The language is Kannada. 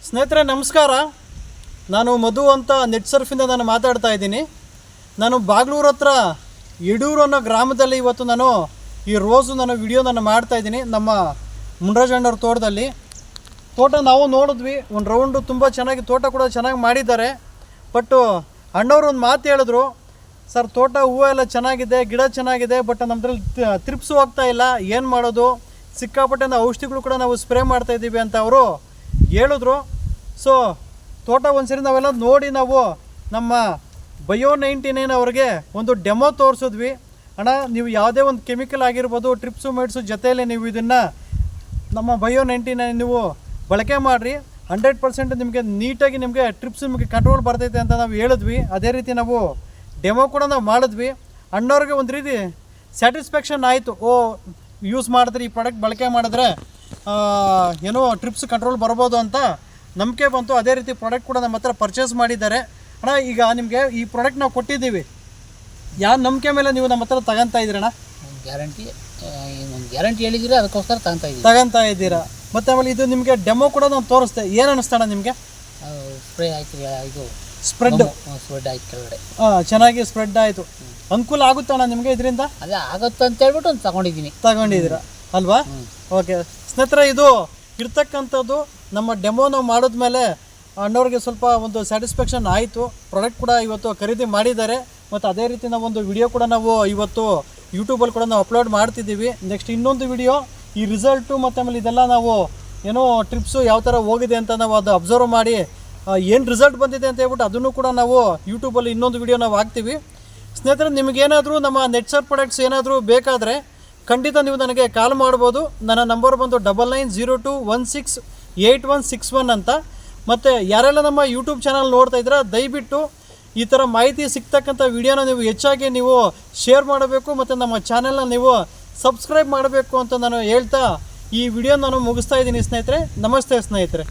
ಸ್ನೇಹಿತರೆ ನಮಸ್ಕಾರ. ನಾನು ಮಧು ಅಂತ ನೆಟ್ ಸರ್ಫಿಂದ ನಾನು ಮಾತಾಡ್ತಾ ಇದ್ದೀನಿ. ನಾನು ಬಾಗ್ಲೂರು ಹತ್ರ ಯಡೂರು ಅನ್ನೋ ಗ್ರಾಮದಲ್ಲಿ ಇವತ್ತು ನಾನು ಈ ರೋಸು ನಾನು ವಿಡಿಯೋ ಮಾಡ್ತಾ ಇದ್ದೀನಿ. ನಮ್ಮ ಮುನ್ರಾಜಣ್ಣವ್ರ ತೋಟದಲ್ಲಿ ತೋಟ ನಾವು ನೋಡಿದ್ವಿ. ಒಂದು ರೌಂಡು ತುಂಬ ಚೆನ್ನಾಗಿ ತೋಟ ಕೂಡ ಚೆನ್ನಾಗಿ ಮಾಡಿದ್ದಾರೆ. ಬಟ್ ಅಣ್ಣವರು ಒಂದು ಮಾತು ಹೇಳಿದ್ರು, ಸರ್ ತೋಟ ಹೂವು ಎಲ್ಲ ಚೆನ್ನಾಗಿದೆ, ಗಿಡ ಚೆನ್ನಾಗಿದೆ, ಬಟ್ ನಮ್ಮದ್ರಲ್ಲಿ ತ್ರಿಪ್ಸು ಹೋಗ್ತಾ ಇಲ್ಲ, ಏನು ಮಾಡೋದು, ಸಿಕ್ಕಾಪಟ್ಟೆ ನಾವು ಔಷಧಿಗಳು ಕೂಡ ನಾವು ಸ್ಪ್ರೇ ಮಾಡ್ತಾಯಿದ್ದೀವಿ ಅಂತ ಅವರು ಹೇಳಿದ್ರು. ಸೊ ತೋಟ ಒಂದ್ಸರಿ ನಾವೆಲ್ಲ ನೋಡಿ ನಾವು ನಮ್ಮ ಬಯೋ 99 ಅವ್ರಿಗೆ ಒಂದು ಡೆಮೋ ತೋರಿಸಿದ್ವಿ. ಅಣ್ಣ ನೀವು ಯಾವುದೇ ಒಂದು ಕೆಮಿಕಲ್ ಆಗಿರ್ಬೋದು, ಟ್ರಿಪ್ಸು ಮೈಟ್ಸು ಜೊತೆಯಲ್ಲಿ ನೀವು ಇದನ್ನು ನಮ್ಮ ಬಯೋ 99 ನೀವು ಬಳಕೆ ಮಾಡಿರಿ, 100% ನಿಮಗೆ ನೀಟಾಗಿ ನಿಮಗೆ ಟ್ರಿಪ್ಸ್ ನಿಮಗೆ ಕಂಟ್ರೋಲ್ ಬರ್ತೈತೆ ಅಂತ ನಾವು ಹೇಳಿದ್ವಿ. ಅದೇ ರೀತಿ ನಾವು ಡೆಮೋ ಕೂಡ ನಾವು ಮಾಡಿದ್ವಿ. ಅಣ್ಣವ್ರಿಗೆ ಒಂದು ರೀತಿ ಸ್ಯಾಟಿಸ್ಫ್ಯಾಕ್ಷನ್ ಆಯಿತು. ಯೂಸ್ ಮಾಡಿದ್ರೆ ಈ ಪ್ರಾಡಕ್ಟ್ ಬಳಕೆ ಮಾಡಿದ್ರೆ ಏನೋ ಟ್ರಿಪ್ಸ್ ಕಂಟ್ರೋಲ್ ಬರ್ಬೋದು ಅಂತ ನಂಬಿಕೆ ಬಂತು. ಅದೇ ರೀತಿ ಪ್ರಾಡಕ್ಟ್ ಕೂಡ ನಮ್ಮ ಹತ್ರ ಪರ್ಚೇಸ್ ಮಾಡಿದ್ದಾರೆ. ಅಣ್ಣ ಈಗ ನಿಮಗೆ ಈ ಪ್ರಾಡಕ್ಟ್ ನಾವು ಕೊಟ್ಟಿದ್ದೀವಿ, ಯಾವ ನಂಬಿಕೆ ಮೇಲೆ ನೀವು ನಮ್ಮ ಹತ್ರ ತಗೊತಾ ಇದ್ದೀರಣ್ಣ? ಗ್ಯಾರಂಟಿ ಹೇಳಿದ್ದೀರಾ, ಅದಕ್ಕೋಸ್ಕರ ತಗೊತಾ ಇದ್ದೀರಾ. ಮತ್ತು ಆಮೇಲೆ ಇದು ನಿಮಗೆ ಡೆಮೋ ಕೂಡ ನಾನು ತೋರಿಸ್ದೆ. ಏನು ಅನ್ನಿಸ್ತಣ್ಣ ನಿಮಗೆ? ಸ್ಪ್ರೇ ಆಯಿತು, ಇದು ಸ್ಪ್ರೆಡ್ ಆಯ್ತು ಕೆಳಗಡೆ, ಚೆನ್ನಾಗಿ ಸ್ಪ್ರೆಡ್ ಆಯಿತು. ಅನುಕೂಲ ಆಗುತ್ತಣ್ಣ ನಿಮಗೆ ಇದರಿಂದ? ಅದೇ ಆಗುತ್ತೆ ಅಂತ ಹೇಳ್ಬಿಟ್ಟು ಒಂದು ತಗೊಂಡಿದ್ದೀರಾ ಅಲ್ವಾ? ಓಕೆ ಸ್ನೇಹಿತರೆ, ಇದು ಇರ್ತಕ್ಕಂಥದ್ದು ನಮ್ಮ ಡೆಮೋ ನಾವು ಮಾಡಿದ್ಮೇಲೆ ಅಣ್ಣವ್ರಿಗೆ ಸ್ವಲ್ಪ ಒಂದು ಸ್ಯಾಟಿಸ್ಫ್ಯಾಕ್ಷನ್ ಆಯಿತು. ಪ್ರಾಡಕ್ಟ್ ಕೂಡ ಇವತ್ತು ಖರೀದಿ ಮಾಡಿದ್ದಾರೆ. ಮತ್ತು ಅದೇ ರೀತಿ ನಾವೊಂದು ವಿಡಿಯೋ ಕೂಡ ನಾವು ಇವತ್ತು ಯೂಟ್ಯೂಬಲ್ಲಿ ಕೂಡ ನಾವು ಅಪ್ಲೋಡ್ ಮಾಡ್ತಿದ್ದೀವಿ. ನೆಕ್ಸ್ಟ್ ಇನ್ನೊಂದು ವಿಡಿಯೋ ಈ ರಿಸಲ್ಟು ಮತ್ತು ಆಮೇಲೆ ಇದೆಲ್ಲ ನಾವು ಏನೋ ಟ್ರಿಪ್ಸು ಯಾವ ಥರ ಹೋಗಿದೆ ಅಂತ ನಾವು ಅದು ಅಬ್ಸರ್ವ್ ಮಾಡಿ ಏನು ರಿಸಲ್ಟ್ ಬಂದಿದೆ ಅಂತ ಹೇಳ್ಬಿಟ್ಟು ಅದನ್ನು ಕೂಡ ನಾವು ಯೂಟ್ಯೂಬಲ್ಲಿ ಇನ್ನೊಂದು ವಿಡಿಯೋ ನಾವು ಹಾಕ್ತೀವಿ. ಸ್ನೇಹಿತರೆ, ನಿಮಗೇನಾದರೂ ನಮ್ಮ ನೆಟ್ಸರ್ ಪ್ರಾಡಕ್ಟ್ಸ್ ಏನಾದರೂ ಬೇಕಾದರೆ ಖಂಡಿತ ನೀವು ನನಗೆ ಕಾಲ್ ಮಾಡ್ಬೋದು. ನನ್ನ ನಂಬರ್ ಬಂದು 9902168161 ಅಂತ. ಮತ್ತು ಯಾರೆಲ್ಲ ನಮ್ಮ ಯೂಟ್ಯೂಬ್ ಚಾನಲ್ ನೋಡ್ತಾ ಇದ್ದೀರಾ, ದಯವಿಟ್ಟು ಈ ಥರ ಮಾಹಿತಿ ಸಿಗ್ತಕ್ಕಂಥ ವಿಡಿಯೋನ ನೀವು ಹೆಚ್ಚಾಗಿ ನೀವು ಶೇರ್ ಮಾಡಬೇಕು ಮತ್ತು ನಮ್ಮ ಚಾನಲ್ನ ನೀವು ಸಬ್ಸ್ಕ್ರೈಬ್ ಮಾಡಬೇಕು ಅಂತ ನಾನು ಹೇಳ್ತಾ ಈ ವಿಡಿಯೋ ನಾನು ಮುಗಿಸ್ತಾ ಇದ್ದೀನಿ ಸ್ನೇಹಿತರೆ. ನಮಸ್ತೆ ಸ್ನೇಹಿತರೆ.